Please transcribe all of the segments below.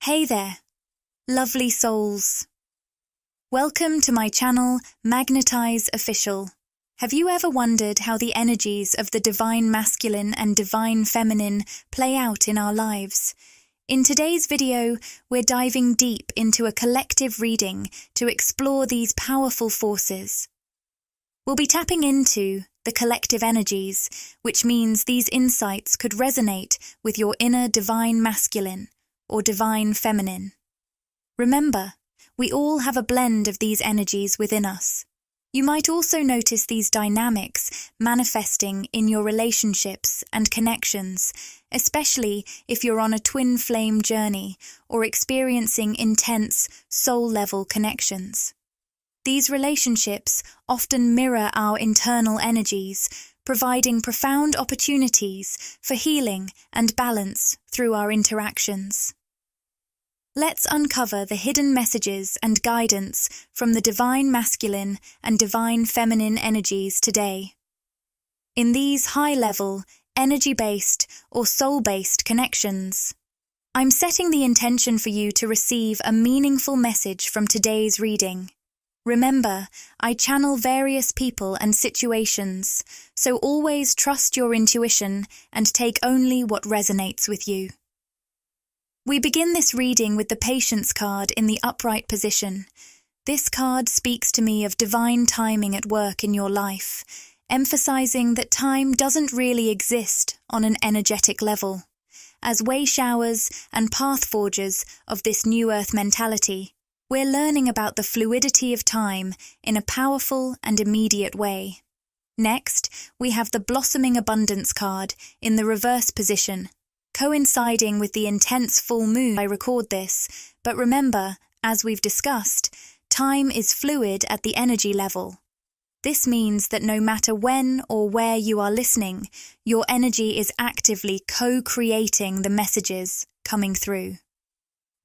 Hey there, lovely souls. Welcome to my channel, Magnetize Official. Have you ever wondered how the energies of the divine masculine and divine feminine play out in our lives? In today's video, we're diving deep into a collective reading to explore these powerful forces. We'll be tapping into the collective energies, which means these insights could resonate with your inner divine masculine or divine feminine. Remember, we all have a blend of these energies within us. You might also notice these dynamics manifesting in your relationships and connections, especially if you're on a twin flame journey or experiencing intense soul-level connections. These relationships often mirror our internal energies, providing profound opportunities for healing and balance through our interactions. Let's uncover the hidden messages and guidance from the divine masculine and divine feminine energies today. In these high-level, energy-based or soul-based connections, I'm setting the intention for you to receive a meaningful message from today's reading. Remember, I channel various people and situations, so always trust your intuition and take only what resonates with you. We begin this reading with the Patience card in the upright position. This card speaks to me of divine timing at work in your life, emphasizing that time doesn't really exist on an energetic level. As way showers and path forgers of this new earth mentality, we're learning about the fluidity of time in a powerful and immediate way. Next, we have the Blossoming Abundance card in the reverse position, coinciding with the intense full moon. I record this, but remember, as we've discussed, time is fluid at the energy level. This means that no matter when or where you are listening, your energy is actively co-creating the messages coming through.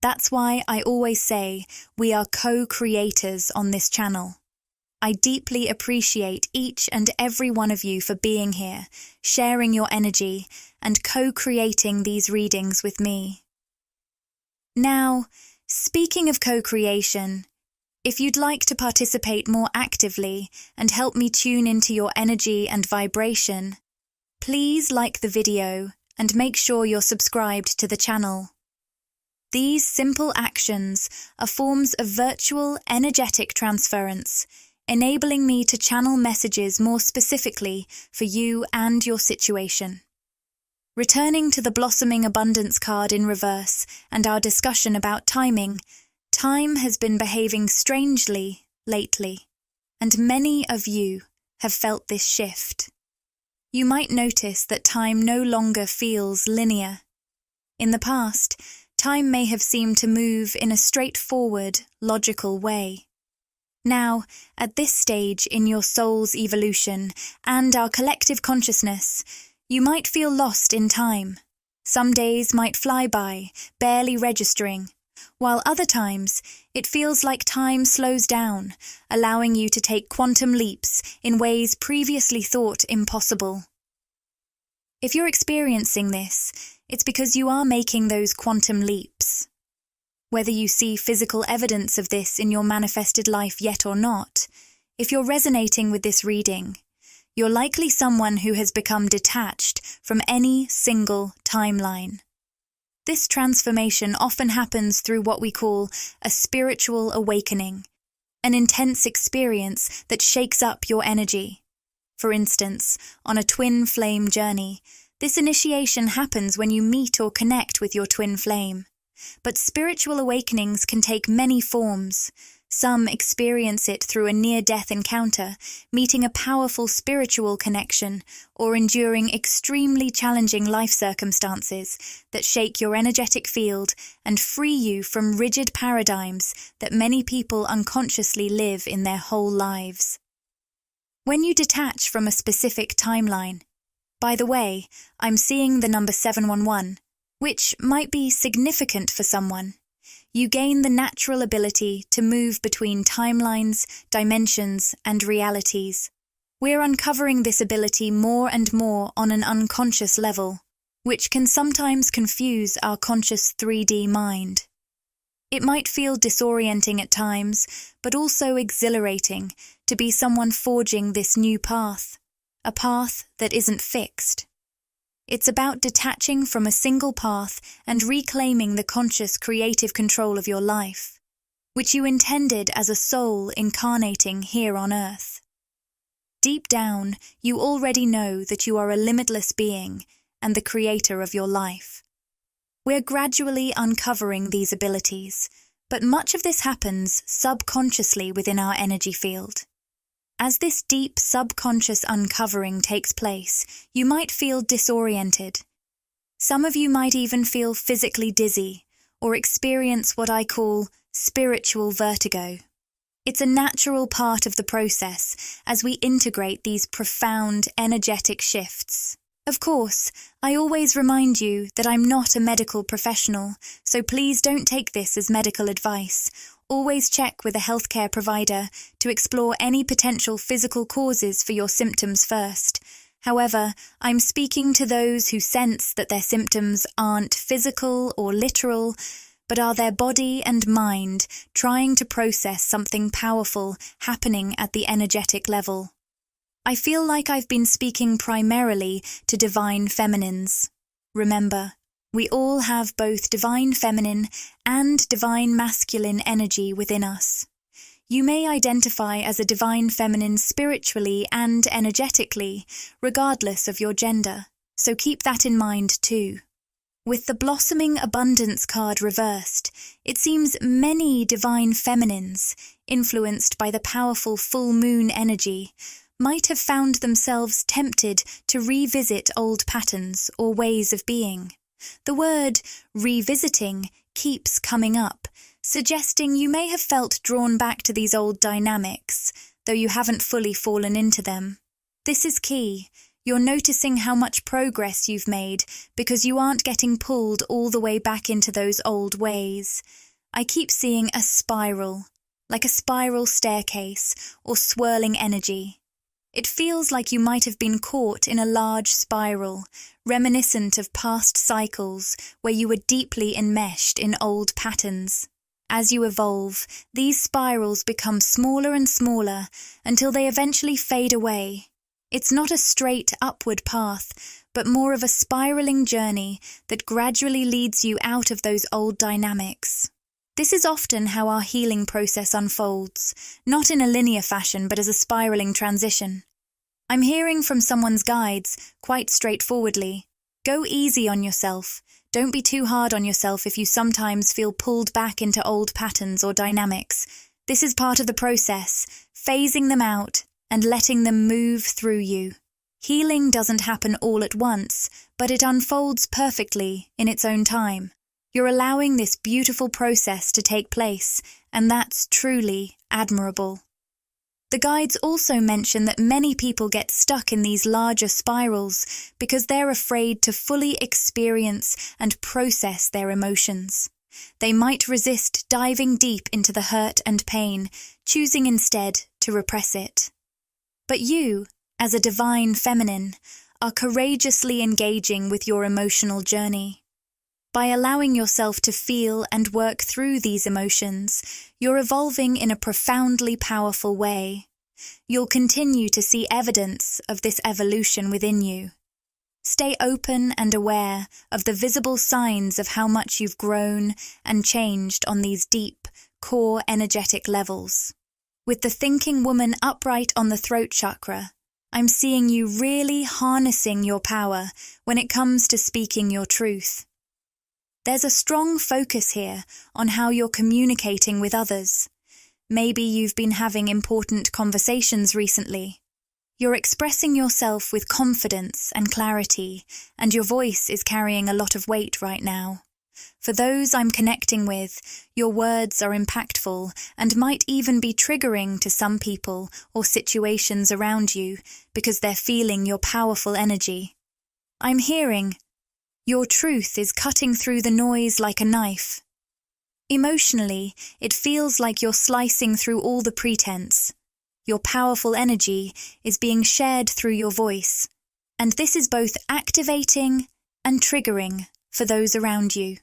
That's why I always say we are co-creators on this channel. I deeply appreciate each and every one of you for being here, sharing your energy, and co-creating these readings with me. Now, speaking of co-creation, if you'd like to participate more actively and help me tune into your energy and vibration, please like the video and make sure you're subscribed to the channel. These simple actions are forms of virtual energetic transference, enabling me to channel messages more specifically for you and your situation. Returning to the Blossoming Abundance card in reverse and our discussion about timing, time has been behaving strangely lately, and many of you have felt this shift. You might notice that time no longer feels linear. In the past, time may have seemed to move in a straightforward, logical way. Now, at this stage in your soul's evolution and our collective consciousness, you might feel lost in time. Some days might fly by, barely registering, while other times it feels like time slows down, allowing you to take quantum leaps in ways previously thought impossible. If you're experiencing this, it's because you are making those quantum leaps. Whether you see physical evidence of this in your manifested life yet or not, if you're resonating with this reading, you're likely someone who has become detached from any single timeline. This transformation often happens through what we call a spiritual awakening, an intense experience that shakes up your energy. For instance, on a twin flame journey, this initiation happens when you meet or connect with your twin flame. But spiritual awakenings can take many forms. Some experience it through a near-death encounter, meeting a powerful spiritual connection, or enduring extremely challenging life circumstances that shake your energetic field and free you from rigid paradigms that many people unconsciously live in their whole lives. When you detach from a specific timeline, by the way, I'm seeing the number 711, which might be significant for someone, you gain the natural ability to move between timelines, dimensions, and realities. We're uncovering this ability more and more on an unconscious level, which can sometimes confuse our conscious 3D mind. It might feel disorienting at times, but also exhilarating to be someone forging this new path, a path that isn't fixed. It's about detaching from a single path and reclaiming the conscious creative control of your life, which you intended as a soul incarnating here on Earth. Deep down, you already know that you are a limitless being and the creator of your life. We're gradually uncovering these abilities, but much of this happens subconsciously within our energy field. As this deep subconscious uncovering takes place, you might feel disoriented. Some of you might even feel physically dizzy or experience what I call spiritual vertigo. It's a natural part of the process as we integrate these profound energetic shifts. Of course, I always remind you that I'm not a medical professional, so please don't take this as medical advice. Always check with a healthcare provider to explore any potential physical causes for your symptoms first. However, I'm speaking to those who sense that their symptoms aren't physical or literal, but are their body and mind trying to process something powerful happening at the energetic level. I feel like I've been speaking primarily to divine feminines. Remember, we all have both divine feminine and divine masculine energy within us. You may identify as a divine feminine spiritually and energetically, regardless of your gender, so keep that in mind too. With the Blossoming Abundance card reversed, it seems many divine feminines, influenced by the powerful full moon energy, might have found themselves tempted to revisit old patterns or ways of being. The word revisiting keeps coming up, suggesting you may have felt drawn back to these old dynamics, though you haven't fully fallen into them. This is key. You're noticing how much progress you've made because you aren't getting pulled all the way back into those old ways. I keep seeing a spiral, like a spiral staircase or swirling energy. It feels like you might have been caught in a large spiral, reminiscent of past cycles where you were deeply enmeshed in old patterns. As you evolve, these spirals become smaller and smaller until they eventually fade away. It's not a straight upward path, but more of a spiraling journey that gradually leads you out of those old dynamics. This is often how our healing process unfolds, not in a linear fashion but as a spiraling transition. I'm hearing from someone's guides, quite straightforwardly, go easy on yourself. Don't be too hard on yourself if you sometimes feel pulled back into old patterns or dynamics. This is part of the process, phasing them out and letting them move through you. Healing doesn't happen all at once, but it unfolds perfectly in its own time. You're allowing this beautiful process to take place, and that's truly admirable. The guides also mention that many people get stuck in these larger spirals because they're afraid to fully experience and process their emotions. They might resist diving deep into the hurt and pain, choosing instead to repress it. But you, as a divine feminine, are courageously engaging with your emotional journey. By allowing yourself to feel and work through these emotions, you're evolving in a profoundly powerful way. You'll continue to see evidence of this evolution within you. Stay open and aware of the visible signs of how much you've grown and changed on these deep, core energetic levels. With the thinking woman upright on the throat chakra, I'm seeing you really harnessing your power when it comes to speaking your truth. There's a strong focus here on how you're communicating with others. Maybe you've been having important conversations recently. You're expressing yourself with confidence and clarity, and your voice is carrying a lot of weight right now. For those I'm connecting with, your words are impactful and might even be triggering to some people or situations around you because they're feeling your powerful energy. I'm hearing, your truth is cutting through the noise like a knife. Emotionally, it feels like you're slicing through all the pretense. Your powerful energy is being shared through your voice, and this is both activating and triggering for those around you.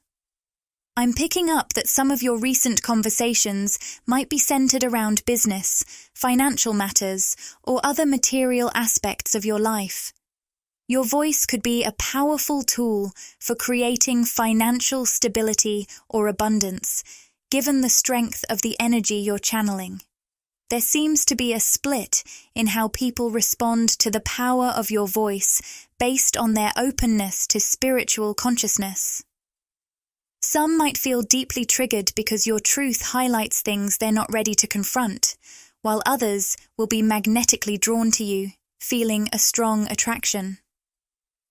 I'm picking up that some of your recent conversations might be centered around business, financial matters, or other material aspects of your life. Your voice could be a powerful tool for creating financial stability or abundance, given the strength of the energy you're channeling. There seems to be a split in how people respond to the power of your voice based on their openness to spiritual consciousness. Some might feel deeply triggered because your truth highlights things they're not ready to confront, while others will be magnetically drawn to you, feeling a strong attraction.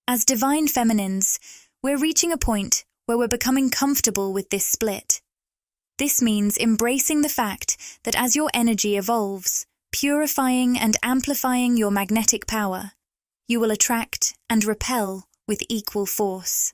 As divine feminines, we're reaching a point where we're becoming comfortable with this split. This means embracing the fact that as your energy evolves, purifying and amplifying your magnetic power, you will attract and repel with equal force.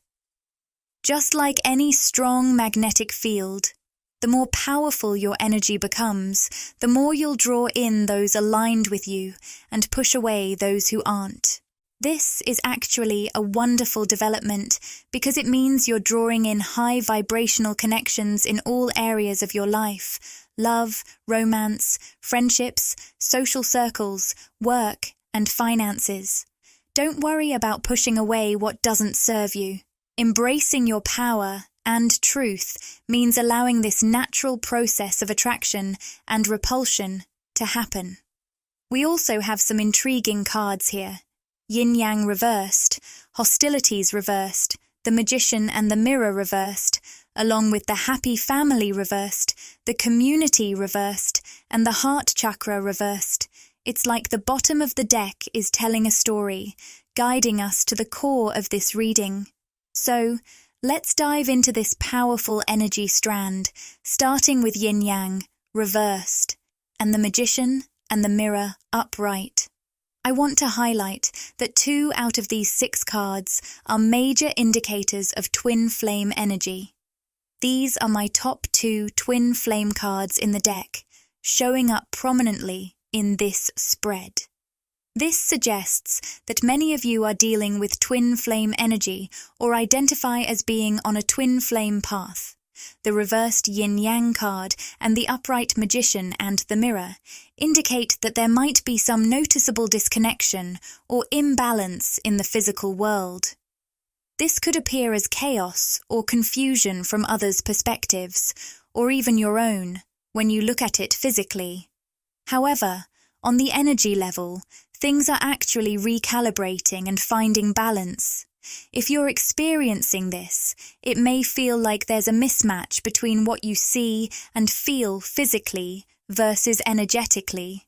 Just like any strong magnetic field, the more powerful your energy becomes, the more you'll draw in those aligned with you and push away those who aren't. This is actually a wonderful development because it means you're drawing in high vibrational connections in all areas of your life: love, romance, friendships, social circles, work, and finances. Don't worry about pushing away what doesn't serve you. Embracing your power and truth means allowing this natural process of attraction and repulsion to happen. We also have some intriguing cards here. Yin-yang reversed, hostilities reversed, the magician and the mirror reversed, along with the happy family reversed, the community reversed, and the heart chakra reversed. It's like the bottom of the deck is telling a story, guiding us to the core of this reading. So, let's dive into this powerful energy strand, starting with yin-yang, reversed, and the magician and the mirror upright. I want to highlight that 2 out of these 6 cards are major indicators of twin flame energy. These are my top 2 twin flame cards in the deck, showing up prominently in this spread. This suggests that many of you are dealing with twin flame energy or identify as being on a twin flame path. The reversed yin-yang card and the upright magician and the mirror indicate that there might be some noticeable disconnection or imbalance in the physical world. This could appear as chaos or confusion from others' perspectives, or even your own, when you look at it physically. However, on the energy level, things are actually recalibrating and finding balance. If you're experiencing this, it may feel like there's a mismatch between what you see and feel physically versus energetically.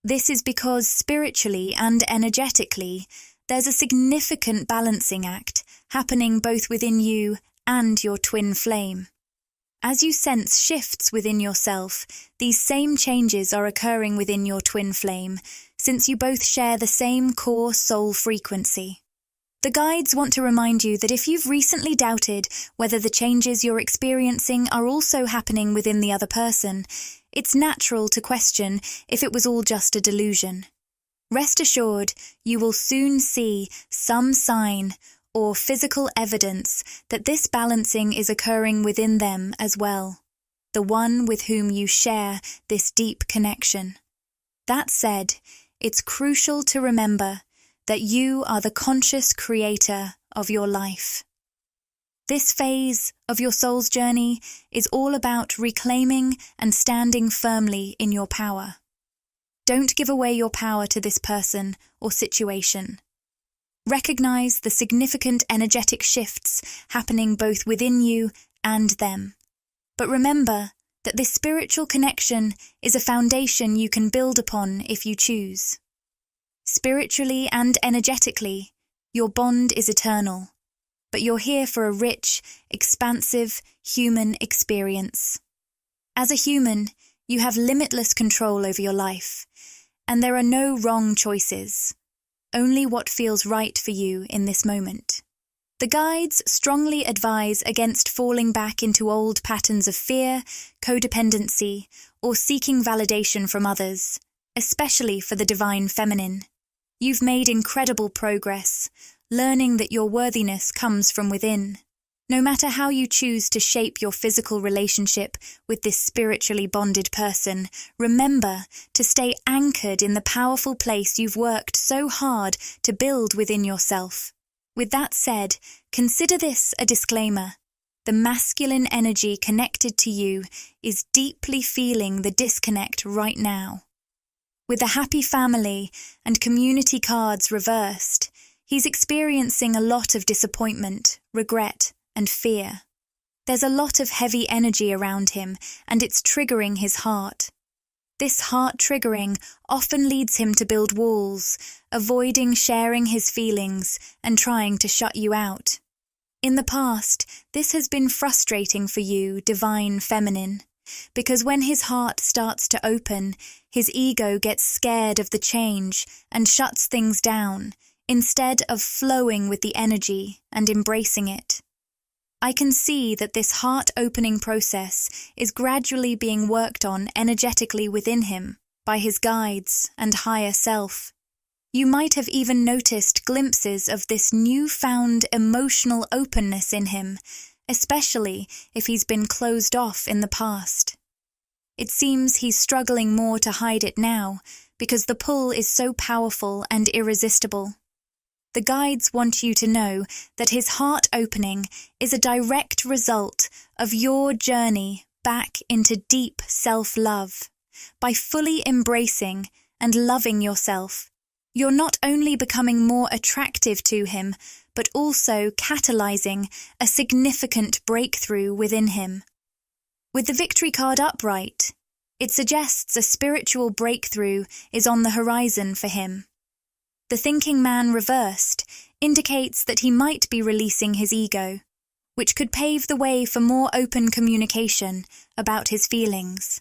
This is because spiritually and energetically, there's a significant balancing act happening both within you and your twin flame. As you sense shifts within yourself, these same changes are occurring within your twin flame, since you both share the same core soul frequency. The guides want to remind you that if you've recently doubted whether the changes you're experiencing are also happening within the other person, it's natural to question if it was all just a delusion. Rest assured, you will soon see some sign or physical evidence that this balancing is occurring within them as well, the one with whom you share this deep connection. That said, it's crucial to remember that you are the conscious creator of your life. This phase of your soul's journey is all about reclaiming and standing firmly in your power. Don't give away your power to this person or situation. Recognize the significant energetic shifts happening both within you and them. But remember that this spiritual connection is a foundation you can build upon if you choose. Spiritually and energetically, your bond is eternal, but you're here for a rich, expansive human experience. As a human, you have limitless control over your life, and there are no wrong choices, only what feels right for you in this moment. The guides strongly advise against falling back into old patterns of fear, codependency, or seeking validation from others, especially for the divine feminine. You've made incredible progress, learning that your worthiness comes from within. No matter how you choose to shape your physical relationship with this spiritually bonded person, remember to stay anchored in the powerful place you've worked so hard to build within yourself. With that said, consider this a disclaimer. The masculine energy connected to you is deeply feeling the disconnect right now. With a happy family and community cards reversed, he's experiencing a lot of disappointment, regret, and fear. There's a lot of heavy energy around him, and it's triggering his heart. This heart triggering often leads him to build walls, avoiding sharing his feelings and trying to shut you out. In the past, this has been frustrating for you, divine feminine, because when his heart starts to open, his ego gets scared of the change and shuts things down, instead of flowing with the energy and embracing it. I can see that this heart-opening process is gradually being worked on energetically within him by his guides and higher self. You might have even noticed glimpses of this newfound emotional openness in him, especially if he's been closed off in the past. It seems he's struggling more to hide it now because the pull is so powerful and irresistible. The guides want you to know that his heart opening is a direct result of your journey back into deep self-love. By fully embracing and loving yourself, you're not only becoming more attractive to him, but also catalyzing a significant breakthrough within him. With the victory card upright, it suggests a spiritual breakthrough is on the horizon for him. The thinking man reversed indicates that he might be releasing his ego, which could pave the way for more open communication about his feelings.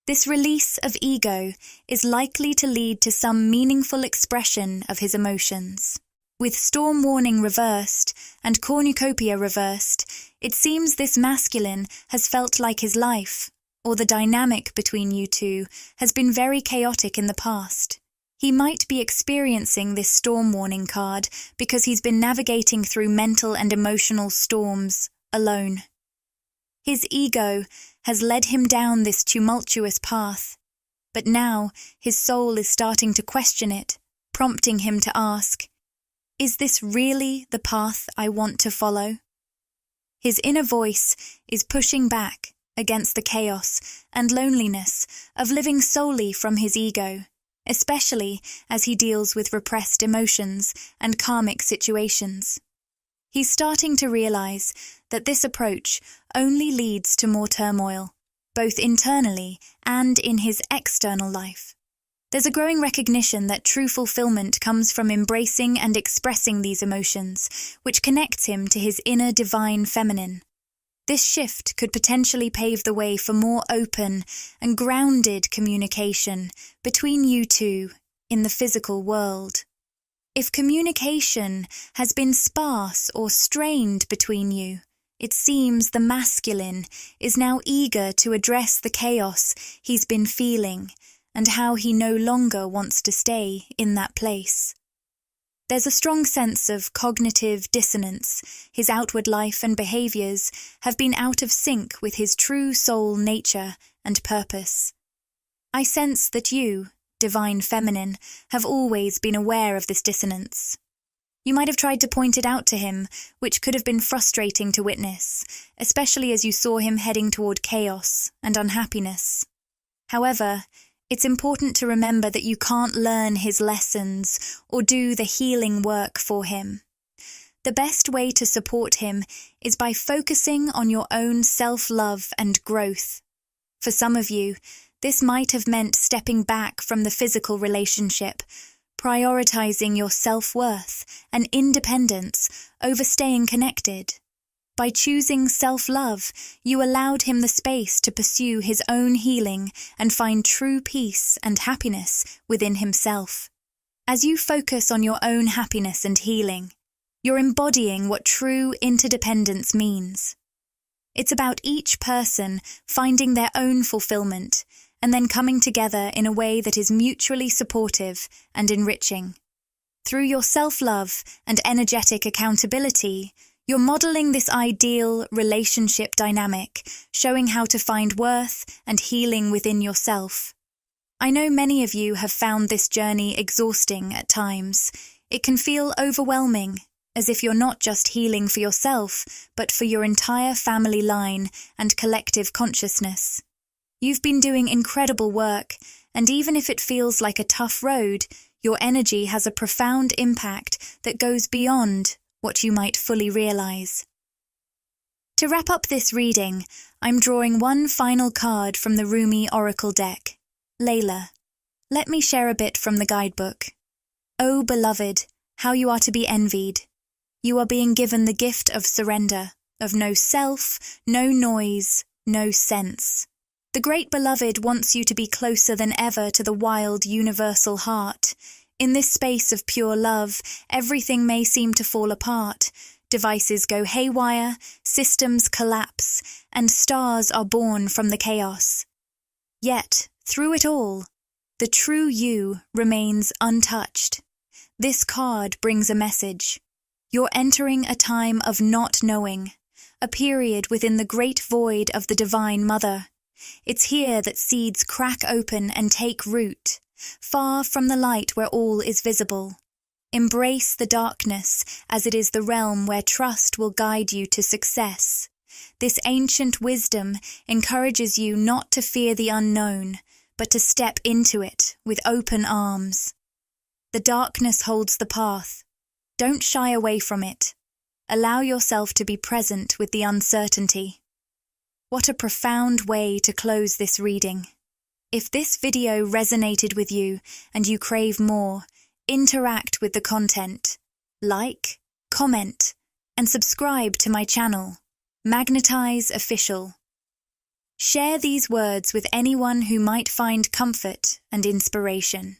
This release of ego is likely to lead to some meaningful expression of his emotions. With storm warning reversed and cornucopia reversed, it seems this masculine has felt like his life, or the dynamic between you two, has been very chaotic in the past. He might be experiencing this storm warning card because he's been navigating through mental and emotional storms alone. His ego has led him down this tumultuous path, but now his soul is starting to question it, prompting him to ask, "Is this really the path I want to follow?" His inner voice is pushing back against the chaos and loneliness of living solely from his ego, especially as he deals with repressed emotions and karmic situations. He's starting to realize that this approach only leads to more turmoil, both internally and in his external life. There's a growing recognition that true fulfillment comes from embracing and expressing these emotions, which connects him to his inner divine feminine. This shift could potentially pave the way for more open and grounded communication between you two in the physical world. If communication has been sparse or strained between you, it seems the masculine is now eager to address the chaos he's been feeling and how he no longer wants to stay in that place. There's a strong sense of cognitive dissonance. His outward life and behaviors have been out of sync with his true soul nature and purpose. I sense that you, divine feminine, have always been aware of this dissonance. You might have tried to point it out to him, which could have been frustrating to witness, especially as you saw him heading toward chaos and unhappiness. However, it's important to remember that you can't learn his lessons or do the healing work for him. The best way to support him is by focusing on your own self-love and growth. For some of you, this might have meant stepping back from the physical relationship, prioritizing your self-worth and independence over staying connected. By choosing self-love, you allowed him the space to pursue his own healing and find true peace and happiness within himself. As you focus on your own happiness and healing, you're embodying what true interdependence means. It's about each person finding their own fulfillment and then coming together in a way that is mutually supportive and enriching. Through your self-love and energetic accountability, You're modeling this ideal relationship dynamic, showing how to find worth and healing within yourself. I know many of you have found this journey exhausting at times. It can feel overwhelming, as if you're not just healing for yourself, but for your entire family line and collective consciousness. You've been doing incredible work, and even if it feels like a tough road, your energy has a profound impact that goes beyond what you might fully realize. To wrap up this reading, I'm drawing one final card from the Rumi Oracle deck. Layla, let me share a bit from the guidebook. Oh, beloved, how you are to be envied. You are being given the gift of surrender, of no self, no noise, no sense. The great beloved wants you to be closer than ever to the wild universal heart. In this space of pure love, everything may seem to fall apart. Devices go haywire, systems collapse, and stars are born from the chaos. Yet, through it all, the true you remains untouched. This card brings a message. You're entering a time of not knowing, a period within the great void of the Divine Mother. It's here that seeds crack open and take root, far from the light where all is visible. Embrace the darkness, as it is the realm where trust will guide you to success. This ancient wisdom encourages you not to fear the unknown, but to step into it with open arms. The darkness holds the path. Don't shy away from it. Allow yourself to be present with the uncertainty. What a profound way to close this reading. If this video resonated with you and you crave more, interact with the content. Like, comment, and subscribe to my channel, Magnetize Official. Share these words with anyone who might find comfort and inspiration.